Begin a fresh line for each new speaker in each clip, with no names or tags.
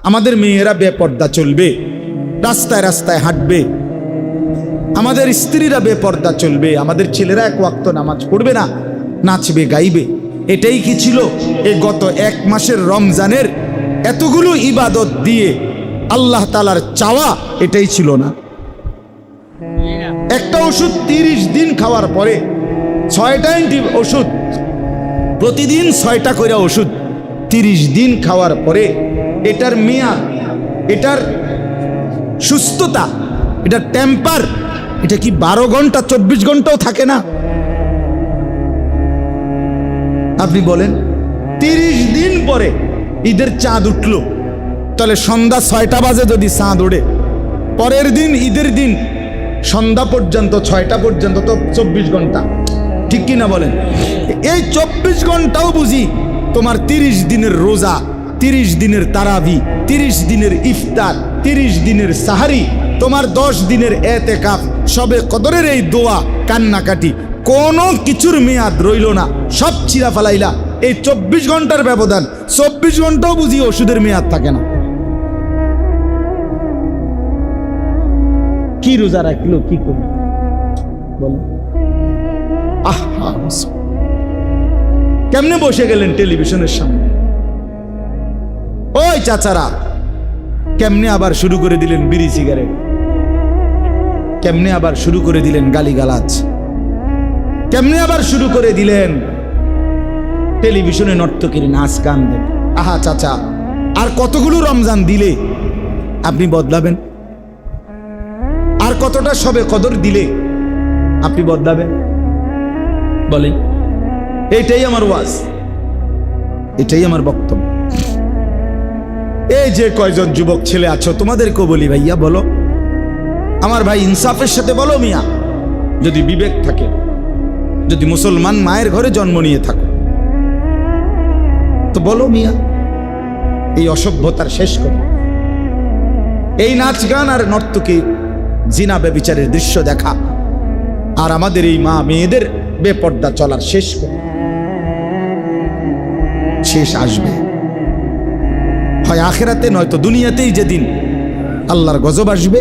আমাদের মেয়েরা বেপর্দা চলবে, রাস্তায় রাস্তায় হাঁটবে, আমাদের স্ত্রীরা বেপর্দা চলবে, আমাদের ছেলেরা এক ওয়াক্ত নামাজ পড়বে না, নাচবে গাইবে। এটাই কি ছিল এই গত এক মাসের রমজানের এতগুলো ইবাদত দিয়ে আল্লাহ তাআলার চাওয়া? এটাই ছিল না? একটা ওষুধ 30 দিন খাওয়ার পরে 6টা ওষুধ, প্রতিদিন 6টা করে ওষুধ 30 দিন খাওয়ার পরে এটার মেয়াদ, এটার সুস্থতা, এটার টেম্পার, এটা কি 12 ঘন্টা 24 ঘন্টাও থাকে না? আপনি বলেন 30 দিন পরে ঈদের চাঁদ উঠলো, তাহলে সন্ধ্যা 6টা বাজে যদি চাঁদ ওঠে, পরের দিন ঈদের দিন সন্ধ্যা পর্যন্ত 6টা পর্যন্ত তো 24 ঘন্টা, ঠিক কি না বলেন? এই 24 ঘন্টাও বুঝি তোমার 30 দিনের রোজা, 30 দিনের তারাবি, 30 দিনের ইফতার, 30 দিনের সাহারি, তোমার 10 দিনের এতেকাফ, সবে কদরের এই দোয়া, কান্নাকাটি, কোনো কিছুর মেয়াদ রইল না, সব চিরা ফেলাইলা। এই 24 ঘন্টার ব্যবধান, 24 ঘন্টাও বুঝি ওষুধের মেয়াদ থাকে না। কি রোজা রাখলো, কি করবে বলো? আহা, কেমনে বসে গেলেন টেলিভিশনের সামনে? ওই চাচারা কেমনে আবার শুরু করে দিলেন বিড়ি সিগারেট, কেমনে আবার শুরু করে দিলেন গালিগালাজ, কেমনে আবার শুরু করে দিলেন টেলিভিশনে নর্তকীর নাচ গান দেখ। আহা চাচা, আর কতগুলো রমজান দিলে আপনি বদলাবেন? আর কতটা সবে কদর দিলে আপনি বদলাবেন? বলেন। এইটাই আমার ওয়াজ, এটাই আমার বক্তব্য। এই যে কয়জন যুবক ছেলে আছো, তোমাদেরকেও বলি ভাইয়া, বলো আমার ভাই, ইনসাফের সাথে বলো মিয়া, যদি বিবেক থাকে, যদি মুসলমান মায়ের ঘরে জন্ম নিয়ে থাকো, তো বলো মিয়া, এই অসভ্যতার শেষ করো। এই নাচ গান আর নর্তকী, জিনা ব্যভিচারের দৃশ্য দেখা, আর আমাদের এই মা মেয়েদের বেপর্দা চলার শেষ করো। শেষ আসবে হয় আখিরাতে, নয়তো দুনিয়াতেই যেদিন আল্লাহর গজব আসবে।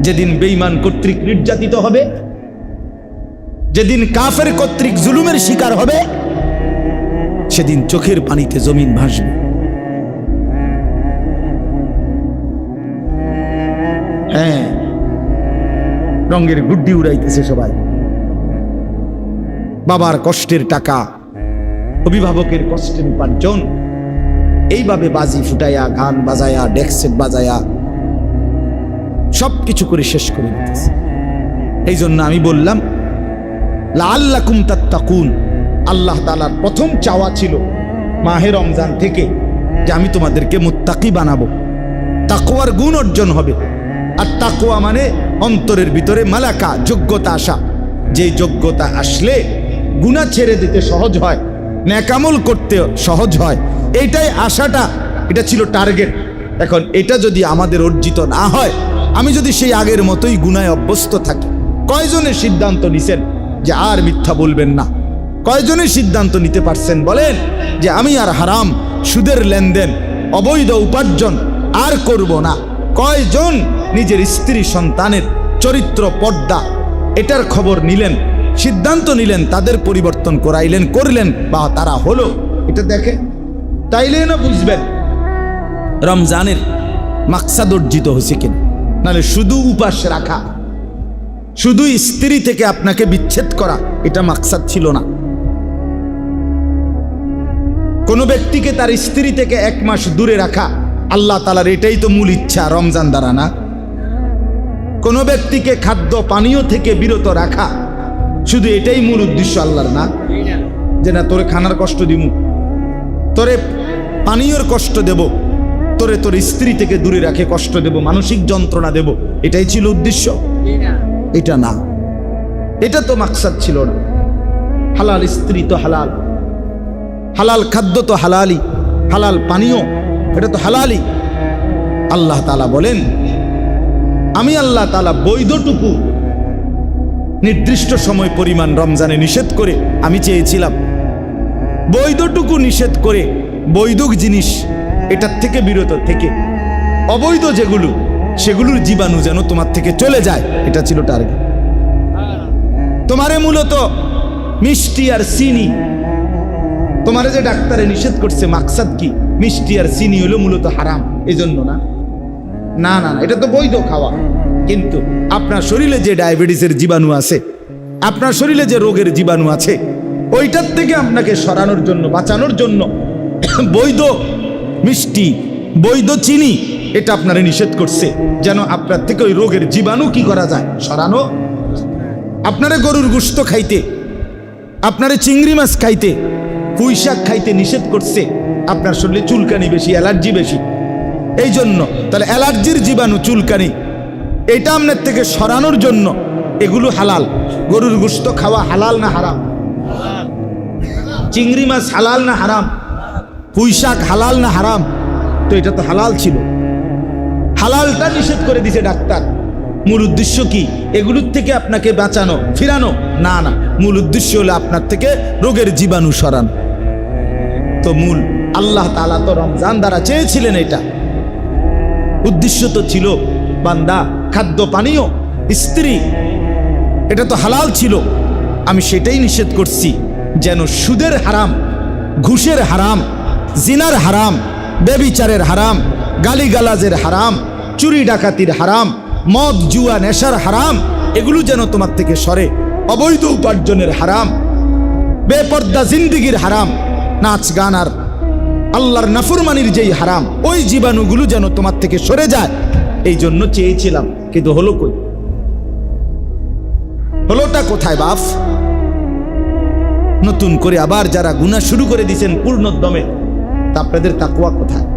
যেদিন বেঈমান কর্তৃক নির্যাতিত হবে, যেদিন কাফের কর্তৃক জুলুমের শিকার হবে, সেদিন চোখের পানিতে জমিন ভাসবে। হ্যাঁ, রঙের গুড্ডি উড়াইতেছে সবাই, বাবার কষ্টের টাকা, অভিভাবকের কষ্টের উপার্জন, এইভাবে বাজি ফুটাইয়া, গান বাজায়া, ডেক্সেট বাজায়া সবকিছু করে শেষ করে দিতেছে। এই জন্য আমি বললাম লাআল্লাকুম তাত্তাকুন, আল্লাহ তাআলার প্রথম চাওয়া ছিল মাহে রমজান থেকে যে আমি তোমাদেরকে মুত্তাকি বানাবো, তাকওয়ার গুণ অর্জন হবে। আর তাকওয়া মানে অন্তরের ভিতরে মালাকা, যোগ্যতা আসা। যে যোগ্যতা আসলে গুনাহ ছেড়ে দিতে সহজ হয়, নেকামল করতে সহজ হয়, এইটাই আশাটা, এটা ছিল টার্গেট। এখন এটা যদি আমাদের অর্জিত না হয়, আমি যদি সেই আগের মতোই গুনায় অভ্যস্ত থাকি, কয়জনের সিদ্ধান্ত নিছেন যে আর মিথ্যা বলবেন না? কয়জনের সিদ্ধান্ত নিতে পারছেন বলেন যে আমি আর হারাম, সুদের লেনদেন, অবৈধ উপার্জন আর করব না? কয়জন নিজের স্ত্রী সন্তানের চরিত্র, পর্দা, এটার খবর নিলেন, সিদ্ধান্ত নিলেন, তাদের পরিবর্তন করাইলেন, করলেন, বা তারা হলো? এটা দেখেন, তাইলে না বুঝবেন রমজানের মাকসাদ অর্জিত হয়েছে কিনা। নাহলে শুধু উপাস রাখা, শুধু স্ত্রী থেকে আপনাকে বিচ্ছেদ করা, এটা মাকসাদ ছিল না। কোন ব্যক্তিকে তার স্ত্রী থেকে 1 মাস দূরে রাখা আল্লাহ তাআলার এটাই তো মূল ইচ্ছা রমজান দ্বারা, না? কোন ব্যক্তিকে খাদ্য পানীয় থেকে বিরত রাখা শুধু এটাই মূল উদ্দেশ্য আল্লাহর, না? যে না তোরে খানার কষ্ট দিমু, তোরে পানীয়র কষ্ট দেব, তোরে তোর স্ত্রী থেকে দূরে রাখে কষ্ট দেব, মানসিক যন্ত্রণা দেব, এটাই ছিল উদ্দেশ্য? এটা না, এটা তো মাকসাদ ছিল না। হালাল স্ত্রী তো হালাল, হালাল খাদ্য তো হালালি, হালাল পানীয় এটা তো হালালি। আল্লাহ তাআলা বলেন, আমি আল্লাহ তাআলা বৈধটুকু নির্দিষ্ট সময় পরিমাণ রমজানে নিষেধ করে আমি চেয়েছিলাম বৈধটুকু নিষেধ করে বৈধ জিনিস এটার থেকে বিরত থেকে অবৈধ যেগুলো সেগুলোর জীবাণু যেন তোমার থেকে চলে যায়, এটা ছিল টার্গেট। তোমারে মূলত মিষ্টি আর চিনি, তোমারে যে ডাক্তারে নিষেধ করছে মাকসাদ কি? মিষ্টি আর চিনি হলো মূলত হারাম, এই জন্য না। না না, এটা তো বৈধ খাওয়া, কিন্তু আপনার শরীরে যে ডায়াবেটিসের জীবাণু আছে, আপনার শরীরে যে রোগের জীবাণু আছে, ওইটার থেকে আপনাকে সরানোর জন্য, বাঁচানোর জন্য বৈধ মিষ্টি, বৈধ চিনি এটা আপনারে নিষেধ করছে, যেন আপনার থেকে ওই রোগের জীবাণু কি করা যায়, সরানো। আপনারে গরুর গোশত খাইতে, আপনারে চিংড়ি মাছ খাইতে, পুঁই শাক খাইতে নিষেধ করছে, আপনার শরীরে চুলকানি বেশি, অ্যালার্জি বেশি, এই জন্য। তাহলে অ্যালার্জির জীবাণু, চুলকানি, এটা আপনার থেকে সরানোর জন্য এগুলো হালাল। গরুর গোশত খাওয়া হালাল না হারাম? চিংড়ি মাছ হালাল না হারাম? পুঁই শাক হালাল না হারাম? তো এটা তো হালাল ছিল, হালালটা নিষেধ করে দিছে ডাক্তার। মূল উদ্দেশ্য কি? এগুলোর থেকে আপনাকে বাঁচানো, ফিরানো? না না, মূল উদ্দেশ্য হলো আপনার থেকে রোগের জীবাণু সরানো। তো মূল আল্লাহ তাআলা তো রমজান দ্বারা চেয়েছিলেন, এটা উদ্দেশ্য তো ছিল বান্দা খাদ্য পানীয়, স্ত্রী, এটা তো হালাল ছিল। আমি সেটাই নিষেধ করছি যেন সুদের হারাম, ঘুষের হারাম, জিনার হারাম, ব্যভিচারের হারাম, গালিগালাজের হারাম, চুরি ডাকাতির হারাম, মদ জুয়া নেশার হারাম, এগুলো যেন তোমার থেকে সরে। অবৈধ উপার্জনের হারাম, বেপর্দা জিন্দিগির হারাম, নাচ গান আর আল্লাহর নাফরমানির যেই হারাম, ওই জীবাণুগুলো যেন তোমার থেকে সরে যায়, এই জন্য চেয়েছিলাম। কিন্তু হলো কই? হলোটা কোথায় বাপ? নতুন করে আবার যারা গুনাহ শুরু করে দিয়েছেন পূর্ণোদ্যমে, তা আপনাদের তাকওয়া কোথায়?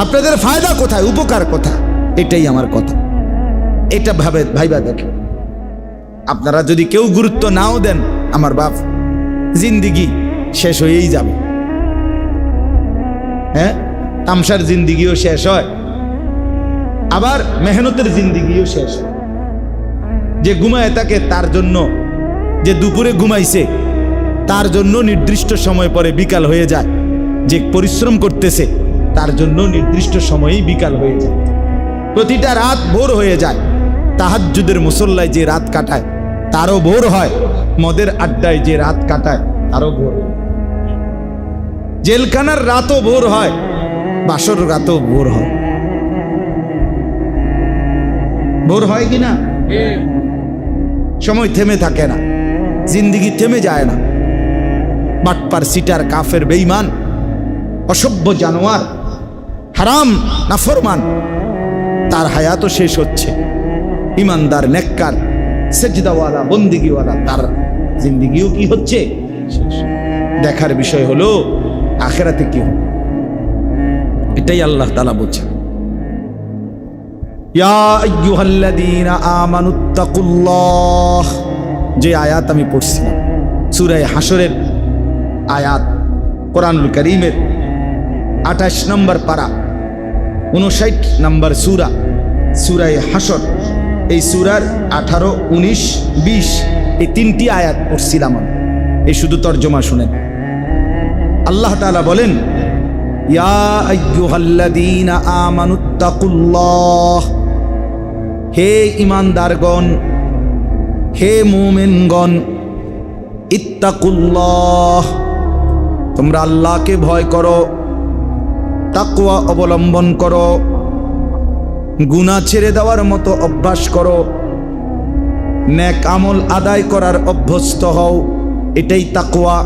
আপনাদের ফায়দা কোথায়? উপকার কোথায়? এটাই আমার কথা। এটা ভাইবা দেখেন। আপনারা যদি কেউ গুরুত্ব নাও দেন, আমার বাপ, জিন্দিগি শেষ হয়েই যাবে। হ্যাঁ, তামসার জিন্দিগিও শেষ হয়, আবার মেহনতের জিন্দিগিও শেষ হয়। যে ঘুমায় থাকে তার জন্য, যে দুপুরে ঘুমাইছে তার জন্য নির্দিষ্ট সময় পরে বিকাল হয়ে যায়। যে পরিশ্রম করতেছে তার জন্য নির্দিষ্ট সময়েই বিকাল হয়ে যায়। প্রতিটা রাত ভোর হয়ে যায়। তাহাজ্জুদের মুসল্লায় যে রাত কাটায় তারও ভোর হয়, মদের আড্ডায় যে রাত কাটায় তারও ভোর হয়। জেলখানার রাতও ভোর হয়, বাসর রাতও ভোর হয়। ভোর হয় কিনা? সময় থেমে থাকে না, জিন্দিগি থেমে যায় না। বাটপার, সিটার, কাফের, বেঈমান, অসভ্য জানোয়ার, হারাম নাফরমান, তার হায়াতও শেষ হচ্ছে। ইমানদার, নেককার, সেজদাওয়ালা, বন্দিগিওয়ালা, তার জিন্দিগিও কি হচ্ছে? দেখার বিষয় হলো আখিরাতে কি হবে, এটাই আল্লাহ তাআলা বলছেন। ইয়া আইয়ুহাল্লাযীনা আমানুত্তাকুল্লাহ, যে আয়াত আমি পড়ছিলাম সূরা হাশরের আয়াত, কোরআনুল কারীমের 28 নম্বর পারা, 59 নম্বর সূরা, সূরা হাশর। এই সূরার 18, 19, 20 এই তিনটি আয়াত পড়ছিলাম। এই শুধু তরজমা শুনেন। আল্লাহ তাআলা বলেন, ইয়া আইয়ুহাল্লাযীনা আমানুত্তাকুল্লাহ, হে ঈমানদারগণ, হে মুমিনগণ, ইত্তাকুল্লাহ, তোমরা আল্লাহকে ভয় করো, তাকওয়া অবলম্বন করো, গুনাহ ছেড়ে দেওয়ার মতো অভ্যাস করো, নেক আমল আদায় করার অভ্যস্ত হও। এটাই তাকওয়া,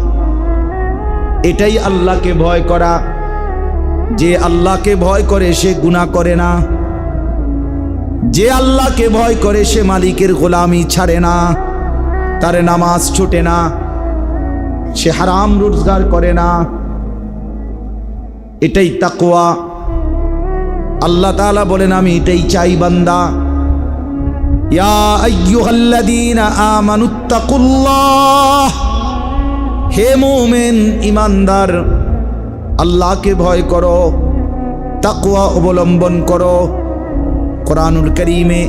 এটাই আল্লাহকে ভয় করা। যে আল্লাহকে ভয় করে সে গুনাহ করে না, যে আল্লাহকে ভয় করে সে মালিকের গোলামি ছাড়ে না, তার নামাজ ছুটে না, সে হারাম রোজগার করে না। এটাই তাকওয়া। আল্লাহ তাআলা বলেন, আমি এটাই চাই বান্দা। ইয়া আইয়ুহাল্লাযীনা আমানুত্তাকুল্লাহ, হে মুমিন ঈমানদার, আল্লাহকে ভয় করো, তাকওয়া অবলম্বন করো। কোরআনুল কারীমে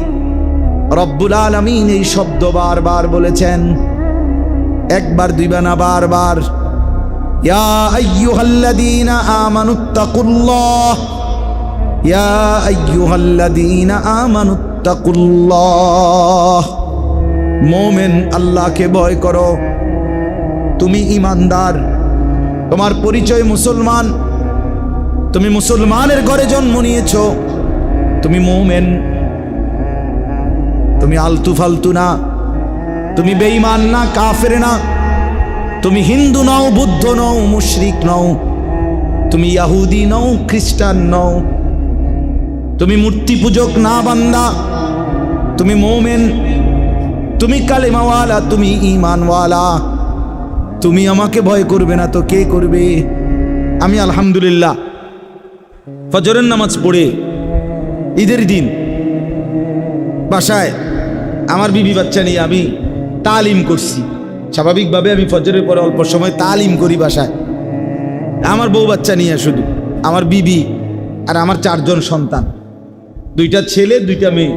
রব্বুল আলামিন এই শব্দ বারবার বলেছেন। একবার দুইবার না, বারবার। ইয়া আইয়ুহাল্লাযীনা আমানুত্তাকুল্লাহ, ইয়া আইয়ুহাল্লাযীনা আমানুত্তাকুল্লাহ। মুমিন, আল্লাহকে ভয় করো। তুমি ঈমানদার, তোমার পরিচয় মুসলমান, তুমি মুসলমানের ঘরে জন্ম নিয়েছো, তুমি মুমিন, তুমি আলতু ফালতু না, তুমি বেঈমান না, কাফের না, তুমি হিন্দু নও, বুদ্ধ নও, মুশরিক নও, তুমি ইহুদি নও, খ্রিস্টান নও, তুমি মূর্তি পূজক না বান্দা, তুমি মুমিন, তুমি কালেমাওয়ালা, তুমি ঈমানওয়ালা। তুমি আমাকে ভয় করবে না তো কে করবে? আমি আলহামদুলিল্লাহ ফজরের নামাজ পড়ে ঈদের দিন বাসায় আমার বিবি বাচ্চা নিয়ে আমি তালিম করছি। স্বাভাবিকভাবে আমি ফজরের পরে অল্প সময় তালিম করি বাসায়, আমার বউ বাচ্চা নিয়ে, শুধু আমার বিবি আর আমার 4 জন সন্তান, 2টা ছেলে 2টা মেয়ে,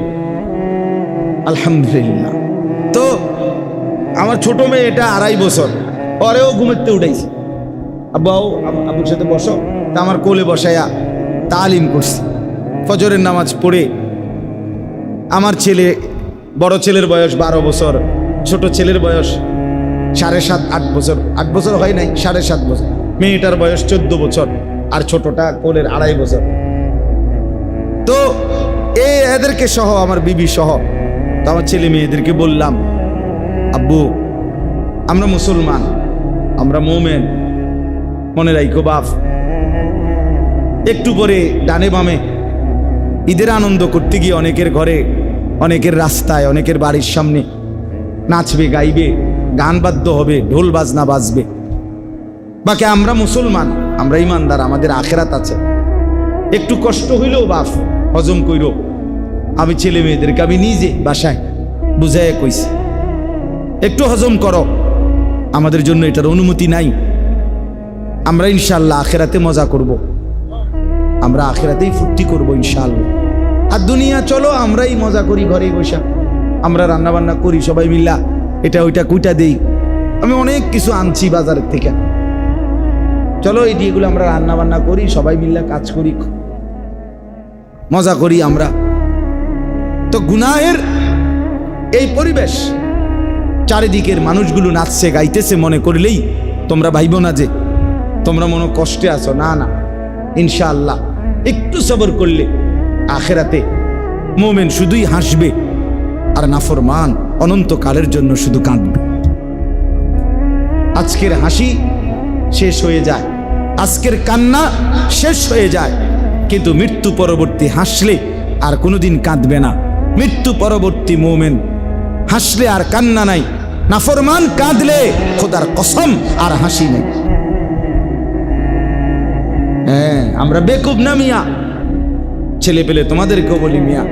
আলহামদুলিল্লাহ। তো আমার ছোট মেয়ে, এটা 2.5 বছর, পরেও ঘুমেতে উঠাইছি, আব্বাও আব্বুর সাথে বসো, তা আমার কোলে বসাইয়া তালিম করছি। ফজরের নামাজ পড়ে আমার ছেলে, বড় ছেলের বয়স 12 বছর, ছোট ছেলের বয়স 7.5 8 বছর, 8 বছর হয় নাই, 7.5 বছর, মেয়েটার বয়স 14 বছর, আর ছোটটা কোলের 2.5 বছর। তো এদেরকে সহ, আমার বিবি সহ, তো আমার ছেলে মেয়েদেরকে বললাম, আব্বু আমরা মুসলমান, আমরা মুমিন, মনে রাখো বাপ। একটু পরে ডানে বামে ঈদের আনন্দ করতে গিয়ে অনেকের ঘরে, অনেকের রাস্তায়, অনেকের বাড়ির সামনে নাচবে, গাইবে, গান বাদ্য হবে, ঢোল বাজনা বাজবে। বাকি আমরা মুসলমান, আমরা ইমানদার, আমাদের আখেরাত আছে। একটু কষ্ট হইলেও বাপ হজম কইর। আমি ছেলে মেয়েদেরকে আমি নিজে বাসায় বুঝাইয়া কইছি, একটু হজম করো, আমাদের জন্য এটার অনুমতি নাই। আমরা ইনশাআল্লাহ আখেরাতে মজা করব, আমরা আখেরাতেই ফুর্তি করব ইনশাআল্লাহ। আর দুনিয়া চলো আমরাই মজা করি ঘরেই বসা, আমরা রান্না বান্না করি সবাই মিল্লা, এটা ওইটা কুইটা দেই। আমি অনেক কিছু আনছি বাজারের থেকে, চলো এই দিয়েগুলো আমরা রান্না বান্না করি, সবাই মিল্লা কাজ করি, মজা করি আমরা। তো গুনাহের এই পরিবেশ, চারিদিকের মানুষগুলো নাচছে গাইতেছে, মনে করলেই তোমরা ভাইব না যে তোমরা মনে কষ্টে আছো, না না, ইনশাআল্লাহ একটু সবর করলে আখেরাতে মুমিন শুধুই হাসবে আর নাফরমান অনন্তকালের জন্য শুধু কাঁদবে। আজকের হাসি শেষ হয়ে যায়, আজকের কান্না শেষ হয়ে যায়, কিন্তু মৃত্যু পরবর্তী হাসলে আর কোনোদিন কাঁদবে না। মৃত্যু পরবর্তী মুমিন হাসলে আর কান্না নাই, নাফরমান কাঁদলে খোদার কসম আর হাসি নেই। হ্যাঁ, আমরা বেকুব না মিয়া, ছেলে পেলে তোমাদেরকেও বলি মিয়া,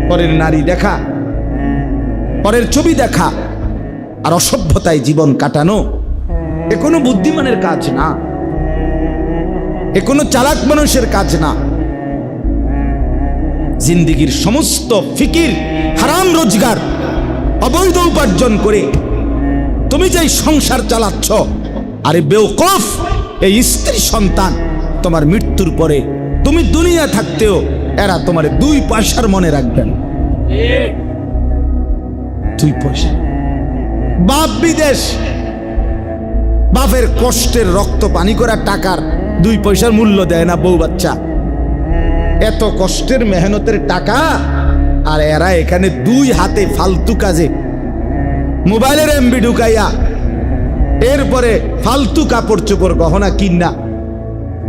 পরের নারী দেখা, পরের ছবি দেখা আর অসভ্যতায় জীবন কাটানো, এ কোনো বুদ্ধিমানের কাজ না, এ কোনো চালাক মানুষের কাজ না। জিন্দিগির সমস্ত ফিকির হারাম রোজগার, অবৈধ উপার্জন করে তুমি যেই সংসার চালাচ্ছ, আরে বেওকুফ, এই স্ত্রী সন্তান তোমার মৃত্যুর পরে, তুমি দুনিয়া থাকতেও এরা তোমার 2 পয়সার মনে রাখবেন। 2 পয়সা। বাপ বিদেশ, বাপের কষ্টের রক্ত পানি করা টাকার 2 পয়সার মূল্য দেয় না বউ বাচ্চা। এত কষ্টের মেহনতের টাকা, আর এরা এখানে 2 হাতে ফালতু কাজে মোবাইলের এমবি ঢুকাইয়া, এরপরে ফালতু কাপড় চোপড় গহনা কিনা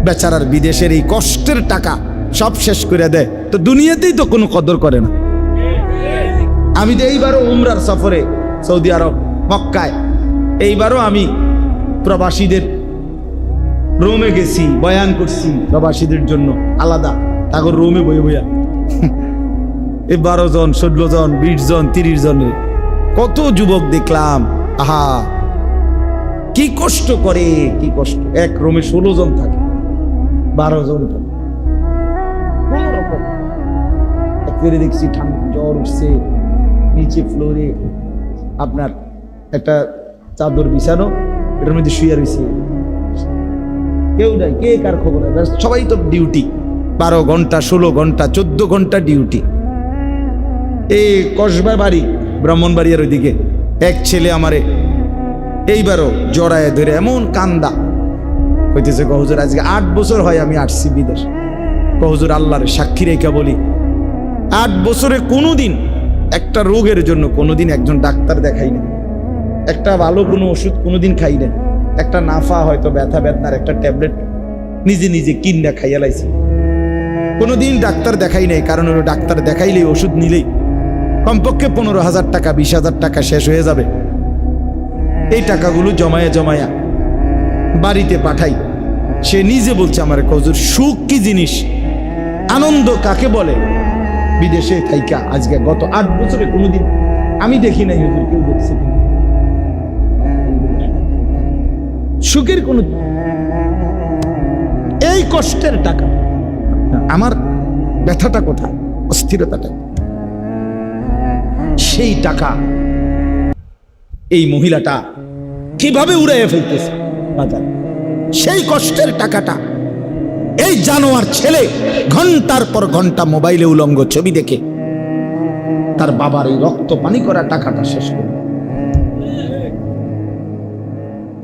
বেচারার বিদেশের এই কষ্টের টাকা সব শেষ করে দেয়। তো দুনিয়াতেই তো কোনো কদর করে না। আমি তো এইবারও উমরার সফরে সৌদি আরব মক্কায়, এইবারও আমি প্রবাসীদের রোমে গেছি, বয়ান করছি প্রবাসীদের জন্য আলাদা, তারপর রোমে বয়ে বইয়া এই 12 জন 16 জন 20 জন 30 জনের কত যুবক দেখলাম। আহা, কি কষ্ট করে, কি কষ্ট। এক রুমে 16 জন থাকে, 12 জন থাকে, কোন রকম একবারে দেখছি ঠান্ডা জ্বর উঠছে, নিচে ফ্লোরে আপনার একটা চাদর বিছানো, এটার মধ্যে শুয়ে রয়েছে, কেউ নাই, কে কার খবর, সবাই তো ডিউটি, 12 ঘন্টা 16 ঘন্টা 14 ঘন্টা ডিউটি। এই কসবা বাড়ি ব্রাহ্মণবাড়িয়ার ওইদিকে এক ছেলে আমারে এইবারও জড়ায় ধরে এমন কান্দা কইতেছে, হুজুর আজকে 8 বছর হয় আমি আসছি বিদেশ। হুজুর আল্লাহর সাক্ষী রেখা বলি, 8 বছরে কোনোদিন একটা রোগের জন্য কোনোদিন একজন ডাক্তার দেখাই না, একটা ভালো কোনো ওষুধ কোনোদিন খাই না, একটা নাফা হয়তো ব্যথা বেদনার একটা ট্যাবলেট নিজে নিজে কিনা খাইয়া লাইছি, কোনোদিন ডাক্তার দেখাই নাই। কারণ ওই ডাক্তার দেখাইলেই ওষুধ নিলেই কমপক্ষে 15,000 টাকা 20,000 টাকা শেষ হয়ে যাবে। এই টাকাগুলো জমায়া জমায়া বাড়িতে পাঠাই। সে নিজে বলছে আমার, হুজুর সুখ কি জিনিস, আনন্দ কাকে বলে, বিদেশে থাইকা আজকে গত 8 বছরে কোনোদিন আমি দেখি নাই, হুজুর কেউ দেখছে সুখের কোন, এই কষ্টের টাকা, আমার ব্যথাটা কোথায়, অস্থিরতাটা, সেই টাকা এই মহিলাটা কিভাবে উড়াইয়া ফেলতেছে বাজার, সেই কষ্টের টাকাটা এই জানোয়ার ছেলে ঘন্টার পর ঘন্টা মোবাইলে উলঙ্গ ছবি দেখে তার বাবার এই রক্ত পানি করা টাকাটা শেষ করল।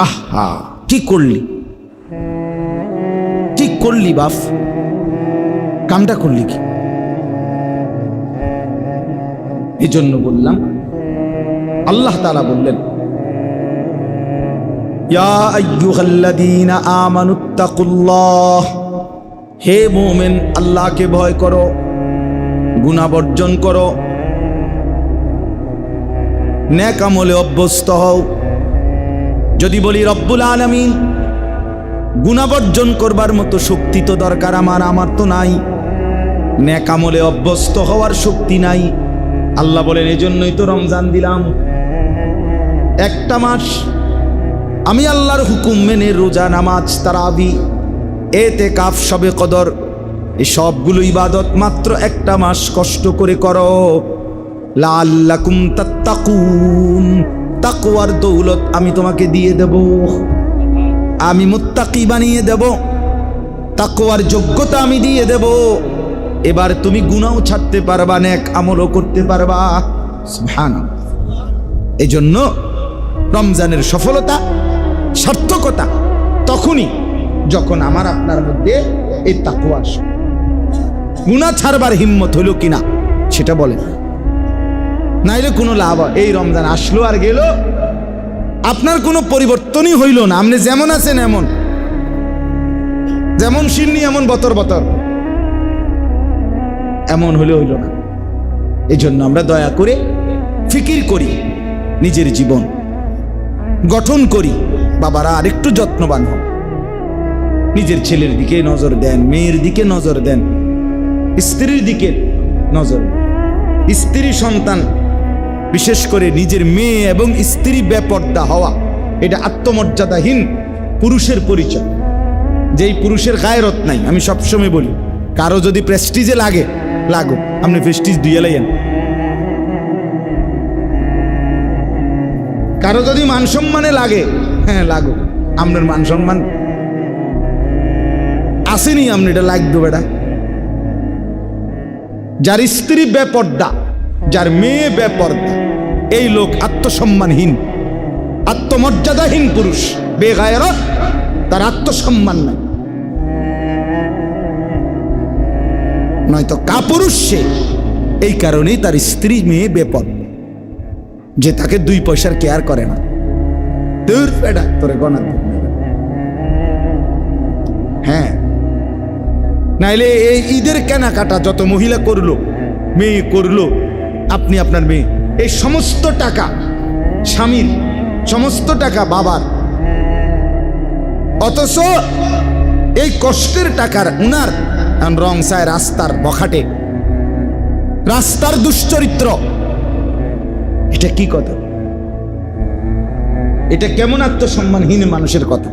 আহা, কি করলি, কি করলি বাপ, কামটা করলি কি? এই জন্য বললাম, আল্লাহ তাআলা বললেন, ইয়া আইয়ুহাল্লাযীনা আমানুত্তাকুল্লাহ, হে মুমিন আল্লাহকে ভয় করো, গুনাহ বর্জন করো, নেক আমলে অভ্যস্ত হও। যদি বলি রব্বুল আলামিন, গুনাহ বর্জন করবার মতো শক্তি তো দরকার আমার তো নাই, নেক আমলে অভ্যস্ত হওয়ার শক্তি নাই। আল্লাহ বলেন, এজন্যই তো রমজান দিলাম, একটা মাস আমি আল্লাহর হুকুম মেনে রোজা, নামাজ, তারাবি, এতেকাফ, শবে কদর, এই সবগুলো ইবাদত মাত্র একটা মাস কষ্ট করে করো। লাআল্লাকুম তাত্তাকুন, তাকওয়ার দৌলত আমি তোমাকে দিয়ে দেব, আমি মুত্তাকি বানিয়ে দেব, তাকওয়ার যোগ্যতা আমি দিয়ে দেব। এবার তুমি গুনাহও ছাড়তে পারবা, নেক আমলও করতে পারবা। সুবহানাল্লাহ। এই জন্য রমজানের সফলতা, সার্থকতা তখনই যখন আমার আপনার মধ্যে এই তাকওয়া আসে। গুনাহ ছাড়বার হিম্মত হইল কিনা সেটা বলেন, নাইলে কোনো লাভ, এই রমজান আসলো আর গেল, আপনার কোনো পরিবর্তনই হইল না। আপনি যেমন আছেন এমন, যেমন সিন্নি এমন বতর বতর, এমন হলে হইল না। এই জন্য আমরা দয়া করে ফিকির করি, নিজের জীবন গঠন করি। বাবারা আরেকটু যত্নবান হন, নিজের ছেলের দিকে নজর দেন, মেয়ের দিকে নজর দেন, স্ত্রীর দিকে নজর। স্ত্রী সন্তান, বিশেষ করে নিজের মেয়ে এবং স্ত্রী বেপর্দা হওয়া, এটা আত্মমর্যাদাহীন পুরুষের পরিচয়। যেই পুরুষের গায়রত নাই, আমি সবসময় বলি, কারো যদি প্রেস্টিজে লাগে লাগো, আপনি প্রেস্টিজ দিয়ে লাইয়েন। কারো যদি মান সম্মানে লাগে, হ্যাঁ লাগো, আপনার মান সম্মান আসেনি, আপনি এটা লাগবে বেটা। যার স্ত্রী বেপর্দা, যার মেয়ে বেপর্দা, এই লোক আত্মসম্মানহীন, আত্মমর্যাদাহীন পুরুষ, বেগায়রত, তার আত্মসম্মান নাই। নয়তো কাপুরুষ সে, এই কারণেই তার স্ত্রী মেয়ে বেপর্দা, যে তাকে 2 পয়সার কেয়ার করে না। দূর বেটা, তোরে গণা। হ্যাঁ, নাইলে এই ঈদের কেনাকাটা যত মহিলা করলো, মেয়ে করলো, আপনি আপনার মেয়ে, এই সমস্ত টাকা স্বামীর, সমস্ত টাকা বাবার, অথচ এই কষ্টের টাকার উনার রং চায় রাস্তার বখাটে, রাস্তার দুশ্চরিত্র। এটা কি কথা? এটা কেমন আত্মসম্মানহীন মানুষের কথা?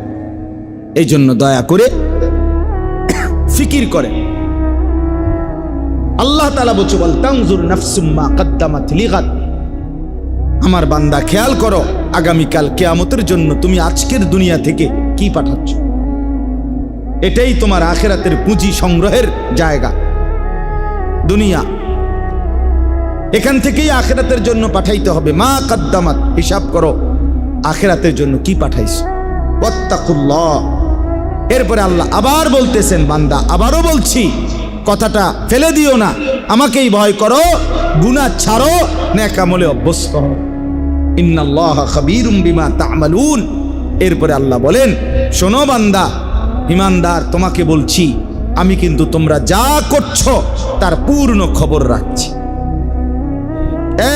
এই জন্য দয়া করে ফিকির করে। আল্লাহ তাআলা বলছে, ওয়াল তানজুর নাফসুম মা কদ্দামাত লিগাদ, আমার বান্দা খেয়াল করো, আগামীকাল কিয়ামতের জন্য তুমি আজকের দুনিয়া থেকে কি পাঠাচ্ছ। এটাই তোমার আখিরাতের পুঁজি সংগ্রহের জায়গা। দুনিয়া এখান থেকেই আখিরাতের জন্য পাঠাইতে হবে। মা কদ্দামাত, হিসাব করো আখিরাতের জন্য কি পাঠাইছ। ওয়াত্তাকুল্লাহ। এরপরে আল্লাহ আবার বলতেছেন, বান্দা আবারও বলছি, কথাটা ফেলে দিও না, আমাকেই ভয় করো, গুনাহ ছাড়ো, নেক আমলে অভ্যস্ত হও। ইন্নাল্লাহা খাবীরুম বিমা তা'মালুন। এরপরে আল্লাহ বলেন, শোনো বান্দা ইমানদার, তোমাকে বলছি আমি কিন্তু তোমরা যা করছো তার পূর্ণ খবর রাখছি।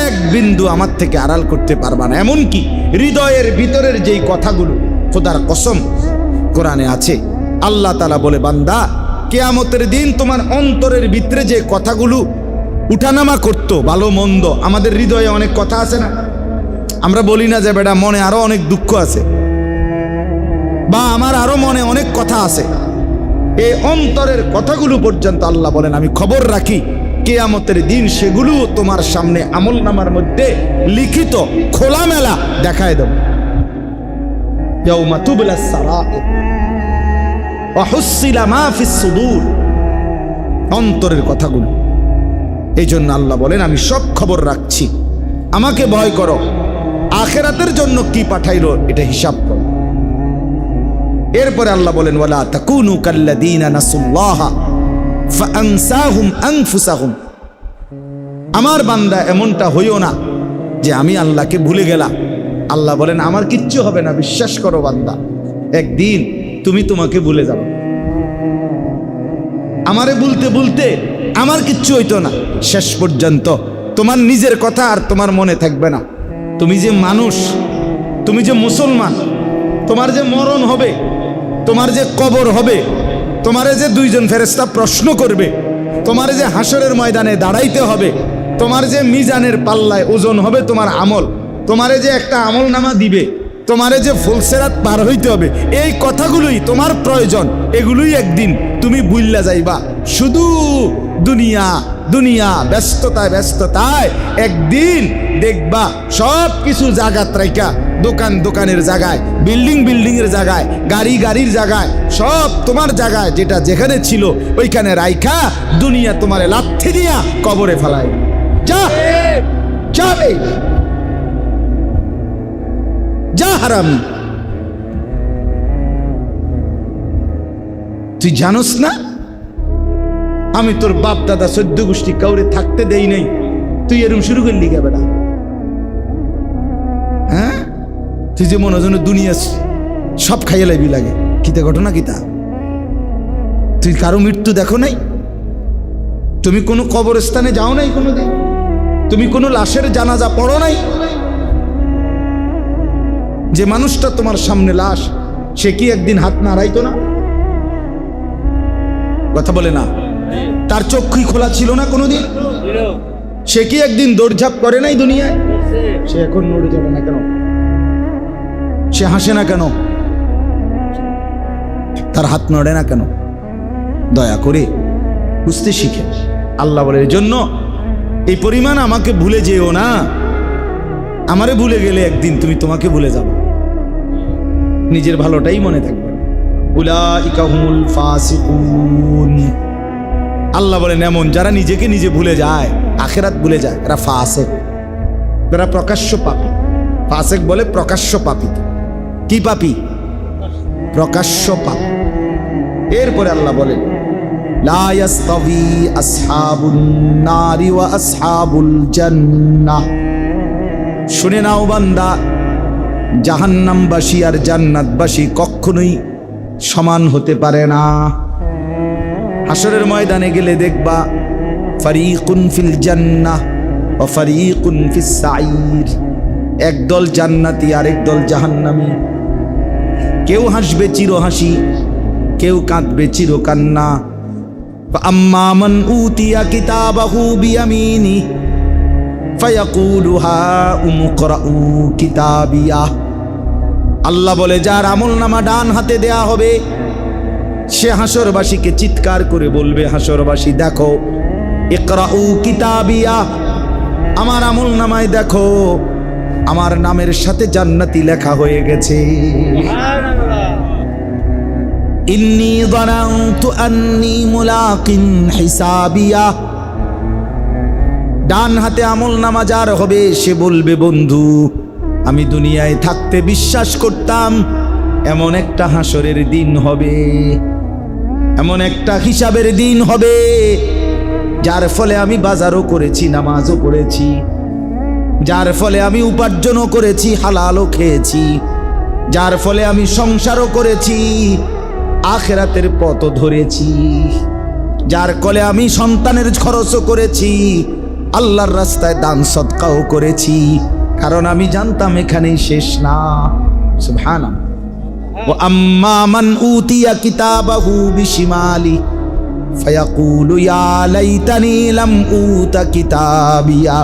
এক বিন্দু আমার থেকে আড়াল করতে পারবা না। এমনকি হৃদয়ের ভিতরের যেই কথাগুলো, খোদার কসম কোরআনে আছে, আল্লাহ তাআলা বলে, বান্দা কিয়ামতের দিন তোমার অন্তরের ভিতরে যে কথাগুলো উঠানামা করতো, ভালো মন্দ, আমাদের হৃদয়ে অনেক কথা আছে না, আমরা বলি না যে বেটা মনে আরো অনেক দুঃখ আছে, বা আমার আরো মনে অনেক কথা আছে। এই অন্তরের কথাগুলো পর্যন্ত আল্লাহ বলেন আমি খবর রাখি, কিয়ামতের দিন সেগুলো তোমার সামনে আমলনামার মধ্যে লিখিত খোলামেলা দেখায় দেব। ইয়াউমা তুবলাস সারাইর ওয়া হুসিলা মা ফিস সুদূর, অন্তরের কথাগুলো। এই জন্য আল্লাহ বলেন আমি সব খবর রাখছি, আমাকে ভয় করো, আখিরাতের জন্য কি পাঠাইলো এটা হিসাব করো। এরপরে আল্লাহ বলেন, ওয়ালা তাকুনু কাল্লাযীনা নাসুল্লাহা ফাআনসাহুম আনফুসাহুম। আমার বান্দা এমনটা হইও না যে আমি আল্লাহকে ভুলে গেলাম। আল্লাহ বলেন আমার কিচ্ছু হবে না, বিশ্বাস করো বান্দা, একদিন তুমি তোমাকে ভুলে যাবে। আমারে বলতে বলতে আমার কিচ্ছু হইতো না, শেষ পর্যন্ত তোমার নিজের কথা আর তোমার মনে থাকবে না। তুমি যে মানুষ, তুমি যে মুসলমান, তোমার যে মরণ হবে, তোমার যে কবর হবে, তোমারে যে দুইজন ফেরেশতা প্রশ্ন করবে, তোমারে যে হাসরের ময়দানে দাঁড়াইতে হবে, তোমার যে মিজানের পাল্লায় ওজন হবে তোমার আমল, তোমারে যে একটা আমল নামা দিবে, তোমারে যে ফুলসেরাত পার হইতে হবে, এই কথাগুলোই তোমার প্রয়োজন। এগুলোই একদিন তুমি ভুইল্লা যাইবা। শুধু দুনিয়া দুনিয়া, ব্যস্ততায় ব্যস্ততায় একদিন দেখবা সব কিছু জায়গাত রাইখা, দোকান দোকানের জায়গায়, বিল্ডিং বিল্ডিং এর জায়গায়, গাড়ি গাড়ির জায়গায়, সব তোমার জায়গায় যেটা যেখানে ছিল ওইখানে রাইখা দুনিয়া তোমারে লাথি দিয়া কবরে ফেলায়। যা যাবে, যা হারামি। তুই জানোস না আমি তোর বাপ দাদা 14 গোষ্ঠী কাউরে থাকতে দেই নাই, তুই এরকম শুরু করলি কে বেটা? হ্যাঁ, তুই যে মনে হয় দুনিয়া সব খাইয়ে লাইবি লাগে। কিতা ঘটনা কিতা? তুই কারো মৃত্যু দেখো নাই? তুমি কোনো কবরস্থানে যাও নাই কোনোদিন? তুমি কোনো লাশের জানাজা পড়ো নাই? যে মানুষটা তোমার সামনে লাশ, সে কি একদিন হাত নাড়াইতো না? কথা বলে না? তার চক্ষুই খোলা ছিল না কোনোদিন? সে কি একদিন দৌড়ঝাঁপ করে নাই দুনিয়ায়? সে এখন নড়ে যাবে না কেন? সে হাসে না কেন? তার হাত নড়ে না কেন? দয়া করে বুঝতে শিখে। আল্লাহ বলে, এর জন্য এই পরিমাণ আমাকে ভুলে যেও না। আমারে ভুলে গেলে একদিন তুমি তোমাকে ভুলে যাবে, নিজের ভালোটাই মনে থাকবে। উলাইকা হুমুল ফাসিকুন। আল্লাহ বলেন এমন যারা নিজেকে নিজে ভুলে যায়, আখিরাত ভুলে যায়, এরা ফাসিক, এরা প্রকাশ্য পাপী। ফাসিক বলে প্রকাশ্য পাপী। কি পাপী? প্রকাশ্য পাপী। এরপরে আল্লাহ বলেন, লা ইয়াস্তাবি আসহাবুন নারি ওয়া আসহাবুল জান্নাহ। শুনে নাও বান্দা, জাহান্নামবাসী আর জান্নাতবাসী কখনোই সমান হতে পারে না। হাসরের ময়দানে গেলে দেখবা ফারিকুন ফিল জান্নাহ ওয়া ফারিকুন ফিস সাঈর। একদল জান্নাতি আর একদল জাহান্নামী। কেউ হাসবে চির হাসি, কেউ কাঁদবে চির কান্না। আম্মা মান উতিয়া কিতাবাহু বিয়ামিনি ফায়াকুলু হাউম ইকরাউ কিতাবিয়া। আল্লাহ বলে, যার আমলনামা ডান হাতে দেয়া হবে সে হাসরবাসীকে চিৎকার করে বলবে, হাসরবাসী দেখো, ইকরাউ কিতাবিয়া, আমার আমলনামায় দেখো। আমার নামের সাথে জান্নাতি লেখা হয়ে গেছে। ইন্নী যানানতু আন্নী মুলাকিন হিসাবিয়া। ডান হাতে আমল নামা যার হবে সে বলবে, বন্ধু আমি দুনিয়ায় থাকতে বিশ্বাস করতাম এমন একটা হাসরের দিন হবে, এমন একটা হিসাবের দিন হবে, যার ফলে আমি বাজারও করেছি, নামাজও পড়েছি, যার ফলে আমি উপার্জনও করেছি, হালালও খেয়েছি, যার ফলে আমি সংসারও করেছি, আখিরাতের পথও ধরেছি, যার ফলে আমি সন্তানের খরচও করেছি, আল্লাহর রাস্তায় দান সদকাও করেছি, কারণ আমি জানতাম এখানেই শেষ না। সুবহানাল্লাহ। ওয়া আম্মা মান উতিয়া কিতাবাহু বিশিমালি ফায়াকুলু ইয়া লাইতানি লাম উতা কিতাবিয়া।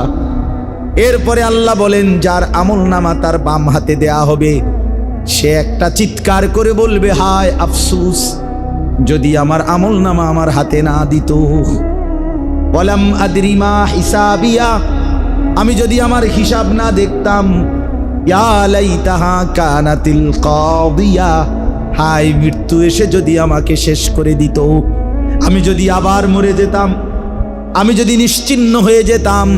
এরপরে আল্লাহ বলেন, যার আমলনামা তার বাম হাতে দেয়া হবে সে একটা চিৎকার করে বলবে, হায় আফসোস, যদি আমার আমলনামা আমার হাতে না দিত। ওয়ালাম আদরি মা হিসাবিয়া, আমি যদি আমার হিসাব না দেখতাম। ইয়া লাইতাহা কানাতিল কাদিয়া, হায় মৃত্যু এসে যদি আমাকে শেষ করে দিত, আমি যদি আবার মরে যেতাম, আমি যদি নিশ্চিহ্ন হয়ে যেতাম।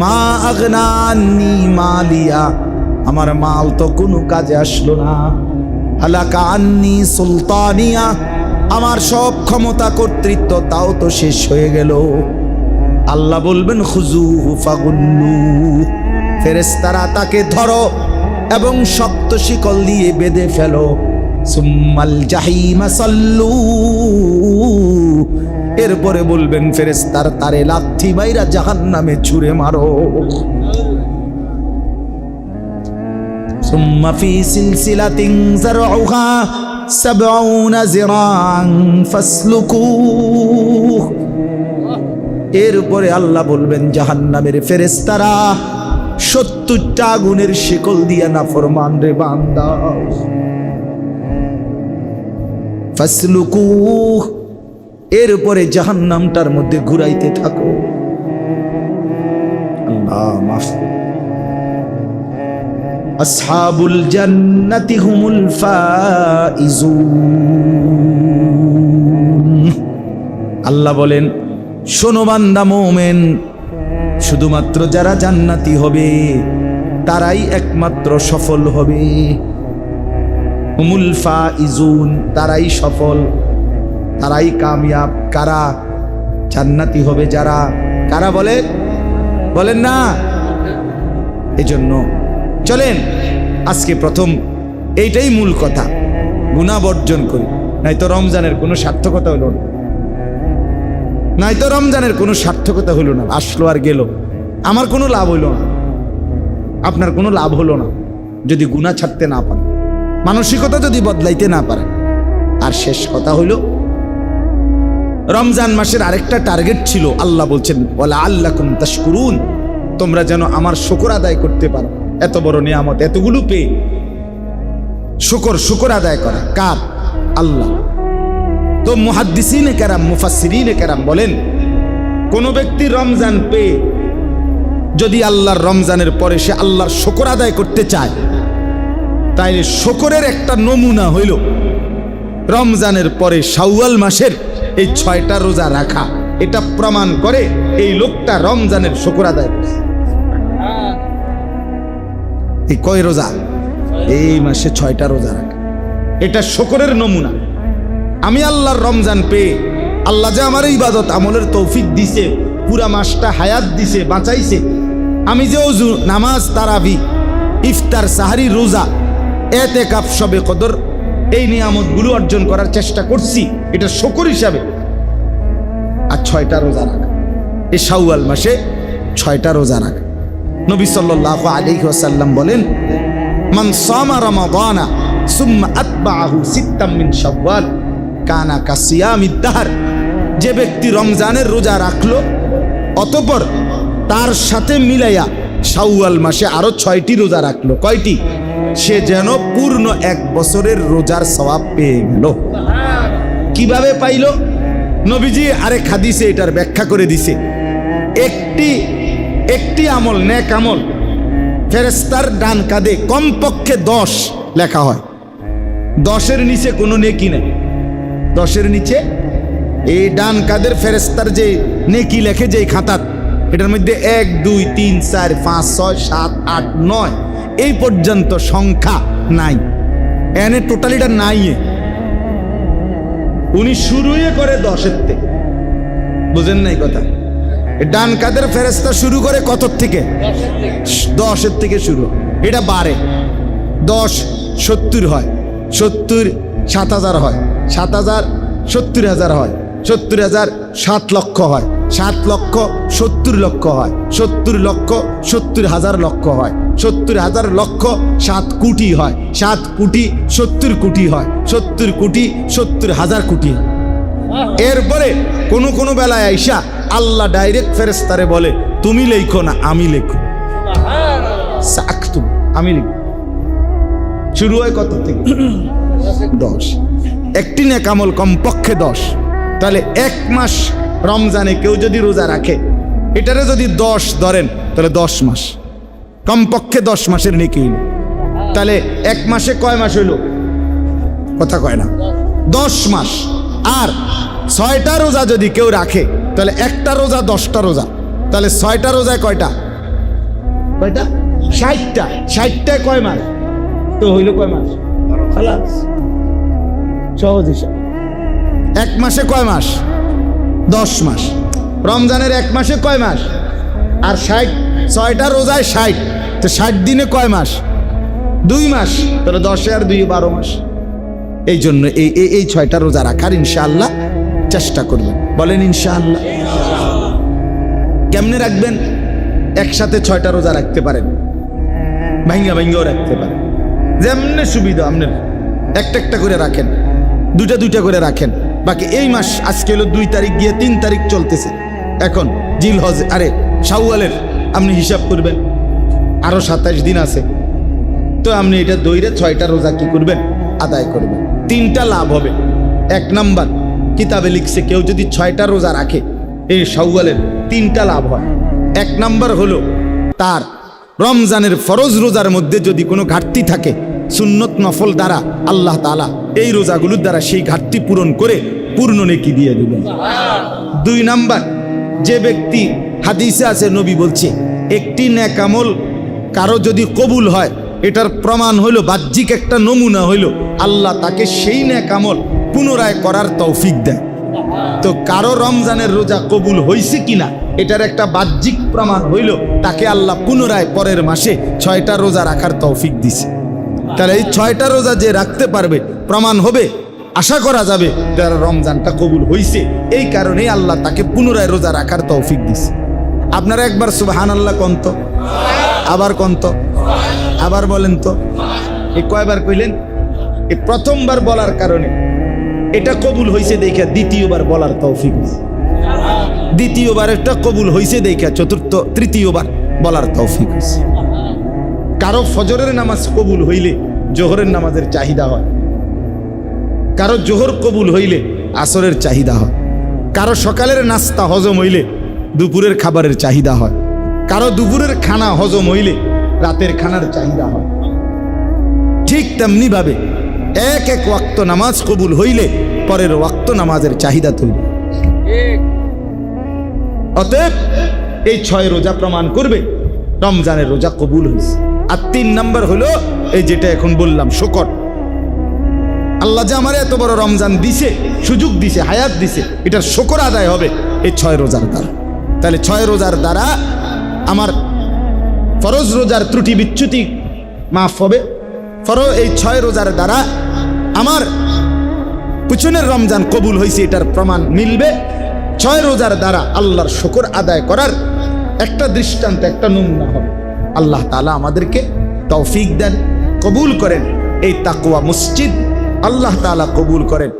মা আগনা আন্নী মালিয়া, আমার মাল তো কোনো কাজে আসলো না। হালাকা আন্নী সুলতানিয়া, আমার সব ক্ষমতা কর্তৃত্ব তাও তো শেষ হয়ে গেল। আল্লাহ বলবেন, খুজুহু ফাগুল্লু, ফেরেশতারা তাকে ধরো এবং শক্ত শিকল দিয়ে বেঁধে ফেলো। সুম্মাল জাহিমা সাল্লু, এরপরে বলবেন ফেরেশতার তারে লাথি মাইরা জাহান্নামে ছুঁড়ে মারো। সুম্মা ফি সিলসিলাতিন যারউহা ৭০ যিরাআন ফাসলুকু, এরপরে আল্লাহ বলবেন জাহান্নামের ফেরেশতারা ৭০টা আগুনের শিকল দিয়া নাফরমান রে বান্দা, ফাসলুকু, এরপরে জাহান্নামটার মধ্যে ঘুরাইতে থাকো। আল্লাহ মাফ। আসহাবুল জান্নাতি হুমুল ফাইজুন। আল্লাহ বলেন, শোনো বান্দা মুমিন, শুধুমাত্র যারা জান্নাতি হবে তারাই একমাত্র সফল হবে। হুমুল ফাইজুন, তারাই সফল, তারাই কামিয়াব। কারা? জান্নাতি হবে যারা। কারা বলে? বলেন না। এজন্য চলেন আজকে প্রথম এইটাই মূল কথা, গুনাহ বর্জন করি, নাই তো রমজানের কোনো সার্থকতা হলো না, নাই তো রমজানের কোনো সার্থকতা হলো না। আসলো আর গেল, আমার কোনো লাভ হইল না, আপনার কোনো লাভ হলো না যদি গুনাহ ছাড়তে না পারেন, মানসিকতা যদি বদলাইতে না পারেন। আর শেষ কথা হইল, রমজান মাসের আরেকটা টার্গেট ছিল, আল্লাহ বলছেন ওয়ালা আল্লাকুম তাশকুরুন, তোমরা যেন আমার শুকর আদায় করতে পারো। এত বড় নিয়ামত, এতগুলো পেয়ে শুকর আদায় করা কার? আল্লাহ। তো মুহাদ্দিসিনে কেরাম, মুফাসসিরিনে কেরাম বলেন, কোন ব্যক্তি রমজান পেয়ে যদি আল্লাহর রমজানের পরে সে আল্লাহর শুকর আদায় করতে চায়, তাইলে শুকরের একটা নমুনা হইল রমজানের পরে শাওয়াল মাসের এই 6টা রোজা রাখা। এটা প্রমাণ করে এই লোকটা রমজানের শুকর আদায় করছে। এই কয় রোজা? এই মাসে 6টা রোজা রাখা, এটা শুকরের নমুনা। আমি আল্লাহর রমজান পেয়ে, আল্লাহ যে আমার ইবাদত আমলের তৌফিক দিছে, পুরা মাসটা হায়াত দিছে, বাঁচাইছে, আমি যে ওযু, নামাজ, তারাবি, ইফতার, সাহারি, রোজা, এতেকাফ, শবে কদর, এই নিয়ামতগুলো অর্জন করার চেষ্টা করছি, এটা শুকর হিসাবে। আর 6টা রোজা রাখা, এই শাওয়াল মাসে 6টা রোজা রাখা। নবী সাল্লাল্লাহু আলাইহি ওয়াসাল্লাম বলেন, মান সামা রমাদানা সুম্মা আতবাআহু সিত্তাম মিন শাওয়াল কানা কাসিয়ামিদ দাহর, যে ব্যক্তি রমজানের রোজা রাখলো অতঃপর তার সাথে মিলাইয়া শাওয়াল মাসে আরো 6টি রোজা রাখলো, কয়টি? সে যেন পূর্ণ 1 বছরের রোজার সওয়াব পেয়ে গেল। কিভাবে পাইল? নবীজি আরেক হাদিসে এটার ব্যাখ্যা করে দিছে। একটি আমল, নেক আমল ফেরেশতার ডান কাঁধে কমপক্ষে 10 লেখা হয়। 10-এর নিচে কোনো নেকি নেই। 10-এর নিচে এই ডান কাঁধের ফেরেশতার যে নেকি লেখে যে খাতাত, এটার মধ্যে 1 2 3 4 5 6 7 8 9 এই পর্যন্ত সংখ্যা নাই। এনে টোটালিটা নাই। উনি শুরুই করে 10-এর থেকে। বুঝেন নাই কথা? ডান কাঁধের ফেরেশতা শুরু করে কত থেকে? 10-এর থেকে শুরু। এটা বাড়ে। 10 70 হয়, 70 7000 হয়, 7000 70,000 হয়, 70,000 7 লক্ষ হয়, 7 লক্ষ 70 লক্ষ হয়, 70 লক্ষ 70,000 লক্ষ হয়, 70,000 লক্ষ 7 কোটি হয়, 7 কোটি 70 কোটি হয়, 70 কোটি 70,000 কোটি হয়। এরপরে কোন বেলায় আইসা আল্লাহ ডাইরেক্ট ফেরেশতারে বলে, তুমি লেখো না, আমি লেখো। আমি লিখব। শুরু হয় কত থেকে? 10। একটি নেক আমল কমপক্ষে 10। তাহলে 1 মাস রমজানে কেউ যদি রোজা রাখে, এটারে যদি 10 ধরেন তাহলে 10 মাস, কমপক্ষে 10 মাসের নেকি। তাহলে 1 মাসে কয় মাস হইল? কথা কয় না, 10 মাস। আর 6টা রোজা যদি কেউ রাখে তাহলে একটা রোজা 10টা রোজা, তাহলে 6টা রোজায় কয়টা? 60টা। 60টায় কয় মাস? তো হইল কয় মাস? সহজ হিসাব। 1 মাসে কয় মাস? 10 মাস। রমজানের 1 মাসে কয় মাস? আর 6টা রোজায় 60, তো 60 দিনে কয় মাস? 2 মাস। তাহলে 10 আর 2 12 মাস। এই জন্য এই 6টা রোজা রাখার ইনশাআল্লাহ চেষ্টা করবেন। বলেন ইনশাআল্লাহ। কেমনে রাখবেন? একসাথে 6টা রোজা রাখতে পারেন, ভাঙ্গাও রাখতে পারেন, যেমনে সুবিধা আপনার। একটা করে রাখেন, দুইটা করে রাখেন। বাকি এই মাস আজকে হলো 2 তারিখ গিয়ে 3 তারিখ চলতেছে। এখন জিলহজ শাওয়ালের আপনি হিসাব করবেন, আরো 27 দিন আছে। তো আপনি এটা দইরে 6টা রোজা কি করবেন? আদায় করবেন। 3টা লাভ হবে। 1 নাম্বার, কিতাবে লিখছে কেউ যদি 6টা রোজা রাখে এই শাওয়ালের 3টা লাভ হয়। 1 নাম্বার হলো তার রমজানের ফরজ রোজার মধ্যে যদি কোনো ঘাটতি থাকে, সুন্নত নফল দ্বারা আল্লাহ তাআলা এই রোজাগুলোর দ্বারা সেই ঘাটতি পূরণ করে পূর্ণ নেকি দিয়ে দিবেন। 2 নাম্বার, যে ব্যক্তি, হাদিসে আছে নবী বলছে, একটি নেক আমল কারো যদি কবুল হয়, এটার প্রমাণ হইল, বাহ্যিক একটা নমুনা হইল, আল্লাহ তাকে সেই নেক আমল পুনরায় করার তৌফিক দেয়। তো কারো রমজানের রোজা কবুল হয়েছে কিনা এটার একটা বাহ্যিক প্রমাণ হইল, তাকে আল্লাহ পুনরায় পরের মাসে 6টা রোজা রাখার তৌফিক দিছে। তাহলে এই 6টা রোজা যে রাখতে পারবে, প্রমাণ হবে, আশা করা যাবে যারা রমজানটা কবুল হয়েছে। এই কারণেই আল্লাহ তাকে পুনরায় রোজা রাখার তৌফিক দিছে। আপনারা একবার সুবহানাল্লাহ কন্ত, আবার কন্ত, আবার বলেন তো। এই কয়বার কইলেন? এই প্রথমবার বলার কারণে এটা কবুল হয়েছে দেখা দ্বিতীয়বার বলার তৌফিক হয়েছে, দ্বিতীয়বার একটা কবুল হয়েছে দেখা তৃতীয়বার বলার তৌফিক হয়েছে। কারো ফজরের নামাজ কবুল হইলে জোহরের নামাজের চাহিদা হয়, কারো জোহর কবুল হইলে আসরের চাহিদা হয়, কারো সকালের নাস্তা হজম হইলে দুপুরের খাবারের চাহিদা হয়, কারো দুপুরের খানা হজম হইলে রাতের খানার চাহিদা হয়। ঠিক তেমনি ভাবে এক ওয়াক্ত নামাজ কবুল হইলে পরের ওয়াক্ত নামাজের চাহিদা তৈরি। অতএব এই 6 রোজা প্রমাণ করবে রমজানের রোজা কবুল হয়েছে। আর 3 নাম্বার হলো এই যেটা এখন বললাম, শুকর। আল্লাহ যে আমার এত বড় রমজান দিছে, সুযোগ দিছে, হায়াত দিছে, এটার শুকর আদায় হবে এই 6 রোজার দ্বারা। তাহলে 6 রোজার দ্বারা আমার ফরজ রোজার ত্রুটি বিচ্যুতি মাফ হবে। এই 6 রোজার দ্বারা আমার পিছনের রমজান কবুল হয়েছে এটার প্রমাণ মিলবে। 6 রোজার দ্বারা আল্লাহর শুকর আদায় করার একটা দৃষ্টান্ত, একটা নমুনা হবে। আল্লাহ তাআলা আমাদেরকে তৌফিক দেন, কবুল করেন। এই তাকওয়া মসজিদ আল্লাহ তাআলা কবুল করেন।